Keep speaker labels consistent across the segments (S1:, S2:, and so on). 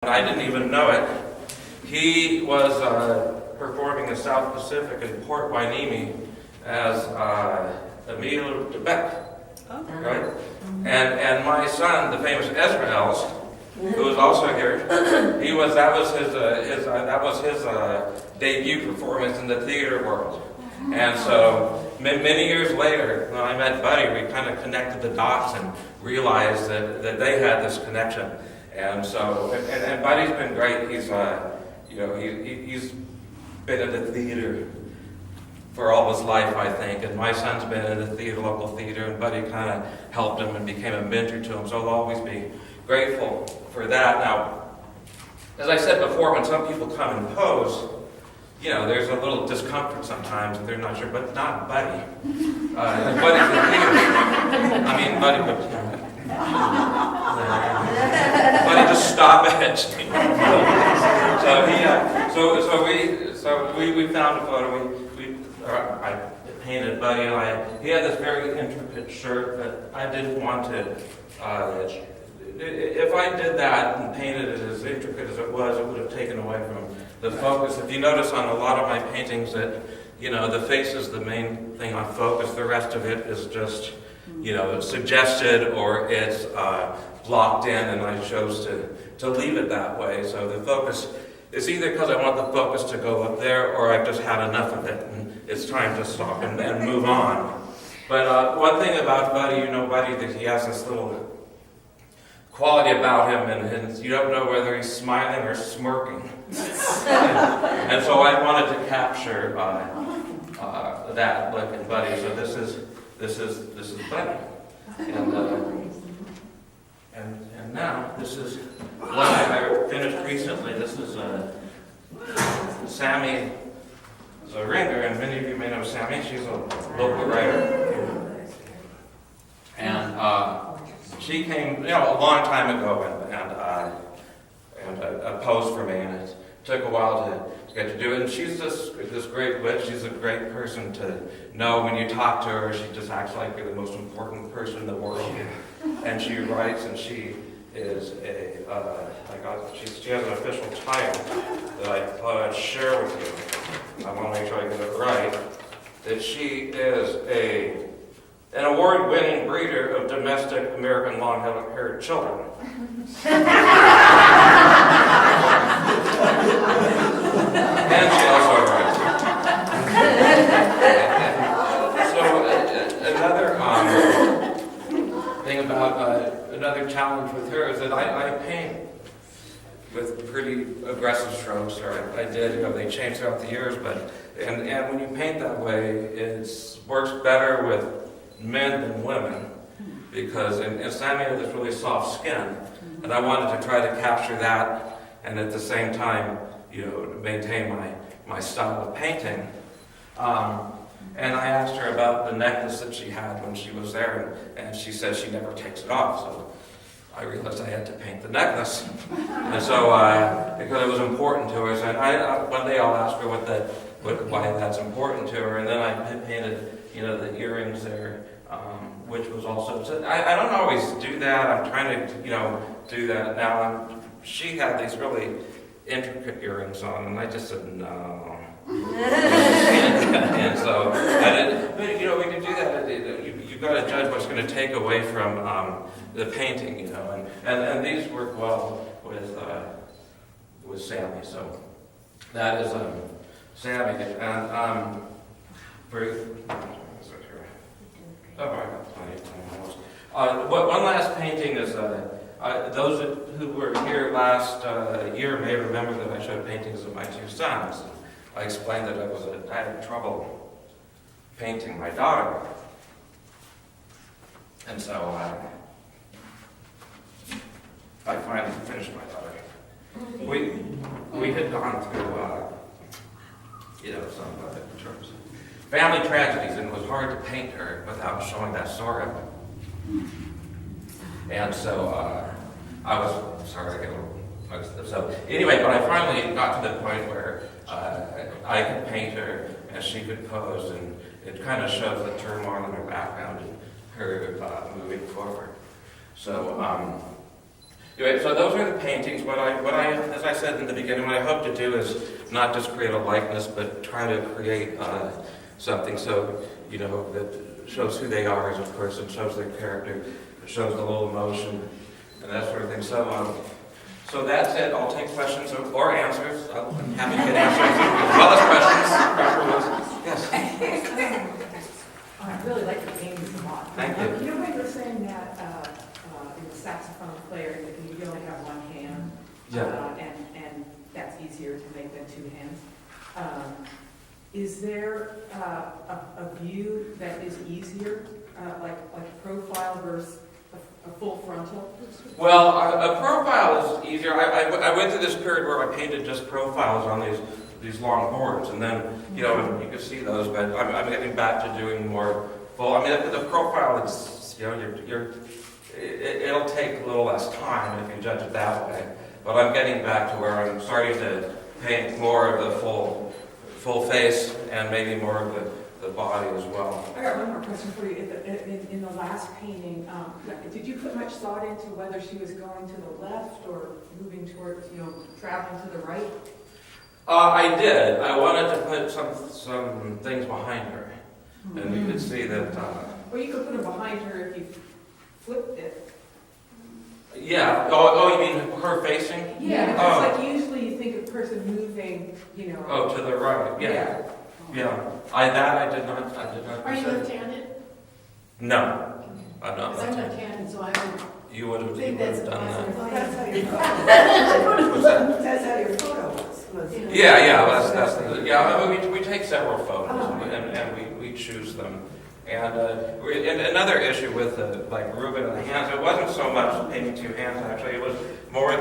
S1: I didn't even know it. He was performing in South Pacific in Port Hueneme as Emile Debec, right? And my son, the famous Ezra Els, who was also here, that was his debut performance in the theater world. And so many years later, when I met Buddy, we kind of connected the dots and realized that they had this connection. And so, and Buddy's been great. He's he's been in the theater for all his life, I think. And my son's been in the local theater, and Buddy kind of helped him and became a mentor to him. So I'll always be grateful for that. Now, as I said before, when some people come and pose, there's a little discomfort sometimes if they're not sure, but not Buddy. Buddy's the theater. I mean, Buddy would. Buddy, just stop it. So we found a photo. I painted Buddy, and he had this very intricate shirt that I didn't want to. If I did that and painted it as intricate as it would have taken away from the focus. If you notice on a lot of my paintings that, the face is the main thing on focus. The rest of it is just, suggested or it's blocked in, and I chose to leave it that way. So the focus is either because I want the focus to go up there, or I've just had enough of it and it's time to stop and move on. But one thing about Buddy, Buddy, that he has this little quality about him, and you don't know whether he's smiling or smirking. and so I wanted to capture that look in Buddy. So this is Buddy, and now this is one I finished recently. This is Sammy Zaringer, and many of you may know Sammy. She's a local writer, and she came, a long time ago, and posed for me, and it took a while to get to do it. And she's this great witch. She's a great person to know. When you talk to her, she just acts like you're the most important person in the world. And she writes, and she is she has an official title that I thought I'd share with you. I want to make sure I get it right. That she is an award-winning breeder of domestic American long-haired children. And she also writes. So another thing about another challenge with her is that I paint with pretty aggressive strokes, or I did. They change throughout the years, and when you paint that way, it works better with men than women, because and Sammy has this really soft skin, and I wanted to try to capture that, and at the same time, maintain my style of painting. And I asked her about the necklace that she had when she was there, and she said she never takes it off. So I realized I had to paint the necklace, and so because it was important to her. So one day I'll ask her why that's important to her, and then I painted the earrings there, which was also. So I don't always do that. I'm trying to do that now. She had these really intricate earrings on, and I just said no. And so I didn't. But when you do that, you've got to judge what's going to take away from the painting, and these work well with Sammy. So that is Sammy, and one last painting is those who were here last year may remember that I showed paintings of my two sons. I explained that I had trouble painting my daughter, and so I finally finished my daughter. We had gone through some terms of family tragedies, and it was hard to paint her without showing that sorrow. And so I was sorry to get a little. So anyway, but I finally got to the point where I could paint her and she could pose, and it kind of shows the turmoil in her background and her moving forward. So Anyway, so those are the paintings. As I said in the beginning, what I hope to do is not just create a likeness, but try to create something so, that shows who they are as a person, shows their character, shows a little emotion, and that sort of thing. So that's it. I'll take questions or answers. I'm happy to get answers as well as questions. Yes.
S2: I really like the paintings a lot.
S1: Thank you.
S2: You know when you were saying that in the saxophone player, that you only have one hand,
S1: Yeah.
S2: and that's easier to make than two hands. Is there a view that is easier, like a profile versus a full frontal?
S1: Well, a profile is easier. I went through this period where I painted just profiles on these long boards, and then, you can see those, but I'm getting back to doing more full. I mean, the profile is, it'll take a little less time if you judge it that way, but I'm getting back to where I'm starting to paint more of the full face and maybe more of the body as well.
S2: I got one more question for you. In the last painting, did you put much thought into whether she was going to the left or moving towards, traveling to the right?
S1: I did. I wanted to put some things behind her, and you could see that.
S2: Well, you could put them behind her if you flipped it.
S1: Yeah. Oh, you mean her facing?
S2: Yeah.
S1: Oh.
S2: It's like usually you think of person moving,
S1: Oh, to the right. Yeah. Yeah. I did not.
S3: Are you
S1: consider-
S3: left-handed?
S1: No, I'm not.
S3: Because I'm left-handed, so I would
S1: You would have
S3: think that's a
S1: done that.
S3: positive.
S4: That's how your
S1: What's that?
S4: photo, that's how your photo was.
S1: Yeah. That's we take several photos and we choose them. And another issue with like Ruben and the hands, it wasn't so much painting two hands actually. It was more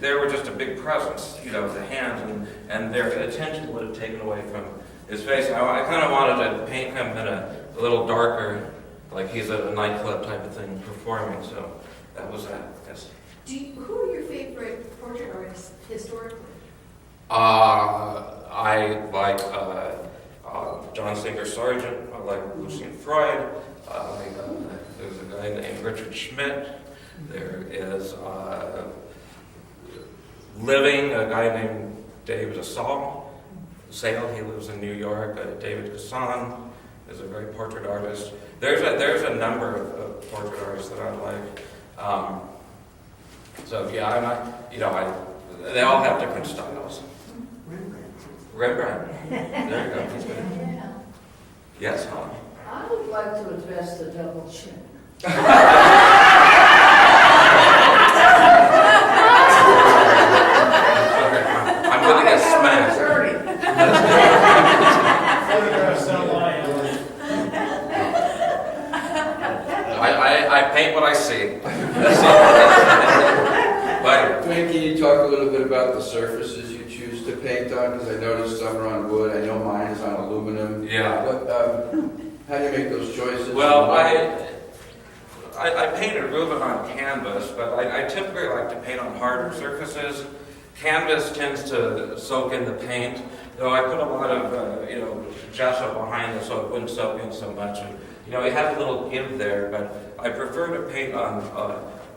S1: they were just a big presence, the hands, and their attention would have taken away from his face. I kind of wanted to paint him in a little darker, like he's at a nightclub type of thing performing. So that was that. Yes.
S3: Who are your favorite portrait artists historically?
S1: I like John Singer Sargent. I like Lucian Freud. There's a guy named Richard Schmidt. There is living a guy named David Sale. He lives in New York. David Casson is a great portrait artist. There's a number of portrait artists that I like. They all have different styles. Rembrandt. There you go. He's good.
S3: Yeah.
S1: Yes, Helen.
S5: I would like to address the double chin.
S1: I'm going to get smashed.
S6: Photographs don't lie, Alan.
S1: I paint what I see. That's all. But
S7: Dwayne, can you talk a little bit about the surfaces you choose to paint on? Because I noticed some are on wood. I know mine is on aluminum.
S1: yeah.
S7: How do you make those choices?
S1: Well, I painted Ruben on canvas, but I typically like to paint on harder surfaces. Canvas tends to soak in the paint, though I put a lot of gesso behind it so it wouldn't soak in so much. And, it has a little give there, but I prefer to paint on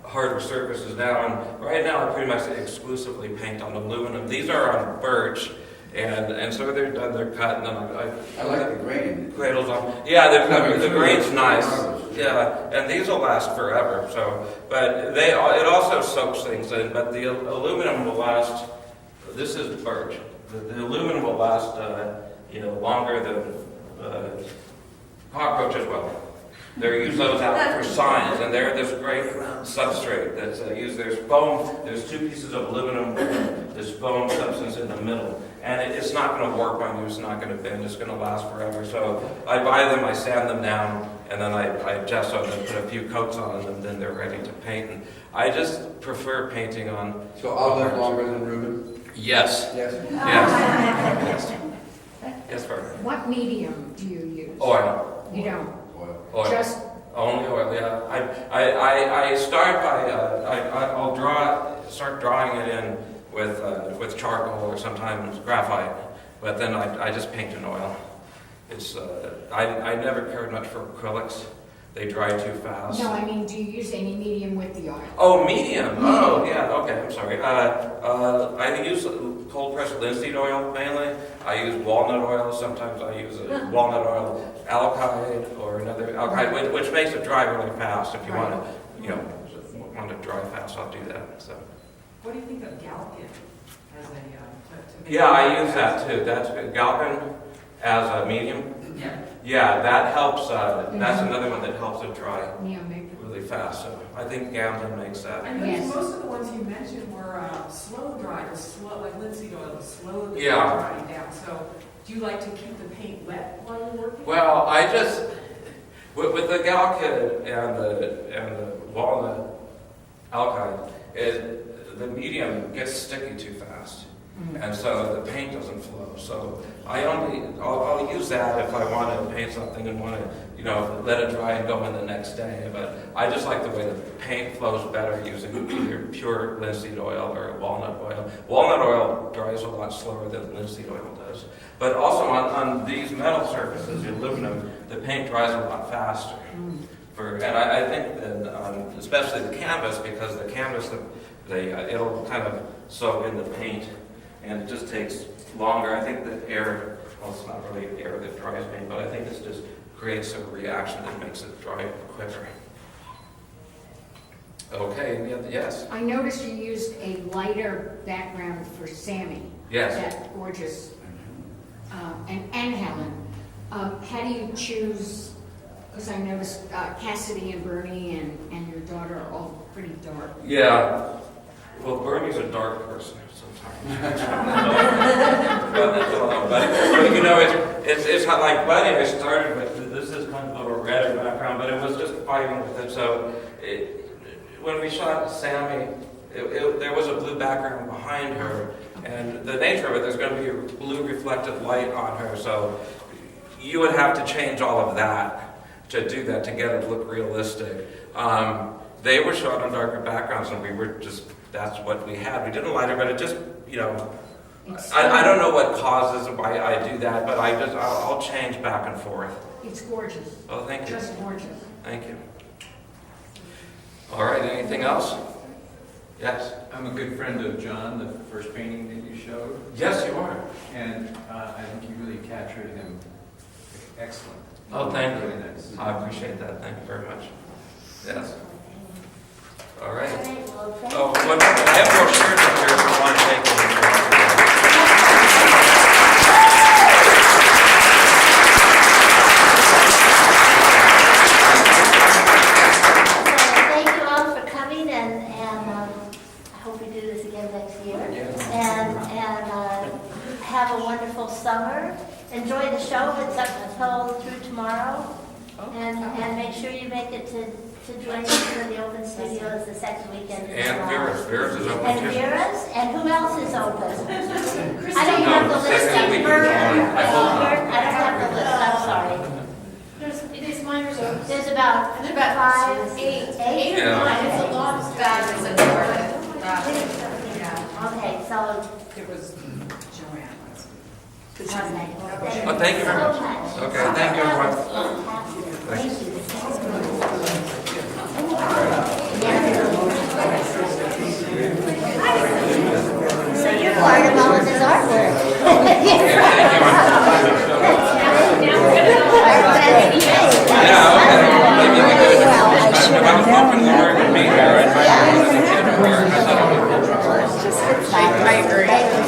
S1: harder surfaces now. And right now I pretty much exclusively paint on aluminum. These are on birch, and so they're done, they're cut, and then
S7: I like the grain.
S1: cradles on. Yeah, the grain's nice. Yeah, and these will last forever. So, but it also soaks things in. But the aluminum will last. This is birch. The aluminum will last, longer than cockroaches will. They use those out for signs, and they're this great substrate that's used. There's foam. There's two pieces of aluminum with this foam substance in the middle, and it's not going to warp on you. It's not going to bend. It's going to last forever. So I buy them, I sand them down, and then I gesso them, put a few coats on them, and then they're ready to paint. And I just prefer painting on.
S7: So I'll live longer than Ruben?
S1: Yes.
S7: Yes.
S1: Yes. Yes, Ferdinand.
S5: What medium do you use?
S1: Oil.
S5: You don't?
S1: Oil.
S5: Just
S1: Only oil, yeah. I start by I'll start drawing it in with charcoal or sometimes graphite, but then I just paint in oil. It's I never cared much for acrylics. they dry too fast.
S5: No, I mean, do you use any medium with the oil?
S1: Oh, medium. Oh, yeah. Okay, I'm sorry. I use cold pressed linseed oil mainly. I use walnut oil. Sometimes I use a walnut oil alkyd or another alkyd, which makes it dry really fast. If you want to, want to dry fast, I'll do that. So.
S2: What do you think of Galkin as a,
S1: Yeah, I use that too. That's good. Galpin as a medium.
S2: Yeah.
S1: Yeah, that helps. That's another one that helps it dry
S5: Yeah, maybe.
S1: really fast. So I think Galpin makes that.
S2: I know
S5: Yes.
S2: most of the ones you mentioned were slow dry, or slow, like linseed oil, slowly
S1: Yeah.
S2: drying down. So do you like to keep the paint wet while you're working?
S1: Well, I just with the Galkid and the walnut alkyd, the medium gets sticky too fast, and so the paint doesn't flow. So I'll use that if I want to paint something and want to let it dry and go in the next day. But I just like the way the paint flows better using either pure linseed oil or walnut oil. Walnut oil dries a lot slower than linseed oil does. But also on these metal surfaces, the aluminum, the paint dries a lot faster. And I think that especially the canvas, because the canvas, it'll kind of soak in the paint, and it just takes longer. I think that air, well, it's not really air that dries paint, but I think it just creates a reaction that makes it dry quicker. Okay, yes.
S5: I noticed you used a lighter background for Sammy.
S1: Yes.
S5: That gorgeous, and Helen. How do you choose, because I noticed Cassidy and Bernie and your daughter are all pretty dark.
S1: Yeah. Well, Bernie's a dark person sometimes. but it's not like Buddy. I started with this is kind of a red background, but it was just fighting with it. So when we shot Sammy, there was a blue background behind her, and the nature of it, there's going to be a blue reflected light on her. So you would have to change all of that to do that, to get it to look realistic. They were shot on darker backgrounds, and we were just, that's what we had. We didn't light it, but it just, I don't know what causes why I do that, but I'll change back and forth.
S5: It's gorgeous.
S1: Oh, thank you.
S5: Just gorgeous.
S1: Thank you. All right, anything else? Yes.
S6: I'm a good friend of John, the first painting that you showed,
S1: Yes, you are.
S6: and I think you really captured him excellent.
S1: Oh, thank you.
S6: Really nice.
S1: I appreciate that. Thank you very much. Yes. All right.
S3: All right, well, thank
S1: Oh, I have more shirts up here if you want to take them.
S3: Thank you all for coming, and I hope we do this again next year. And have a wonderful summer. Enjoy the show. It's up until through tomorrow. And make sure you make it to join us in the open studios the second weekend. in
S1: And
S3: July.
S1: Vera's is open
S3: And
S1: too.
S3: Vera's, and who else is open? I don't have the
S1: No,
S3: list.
S1: second weekend in July.
S3: I don't have the list, I'm sorry.
S8: There's minors open.
S3: There's about
S8: There's about
S3: 5,
S8: eight.
S3: 8?
S1: Yeah.
S8: It's a lot of
S2: That is a Yeah,
S3: Okay, so,
S2: it was Joanne.
S3: okay.
S1: Oh, thank you very much. Okay, thank you, everyone.
S3: Thank you. So you're part of all of his artwork.
S1: Yeah, okay. Maybe we could. I was hoping to work with me here. I
S3: I agree. I agree.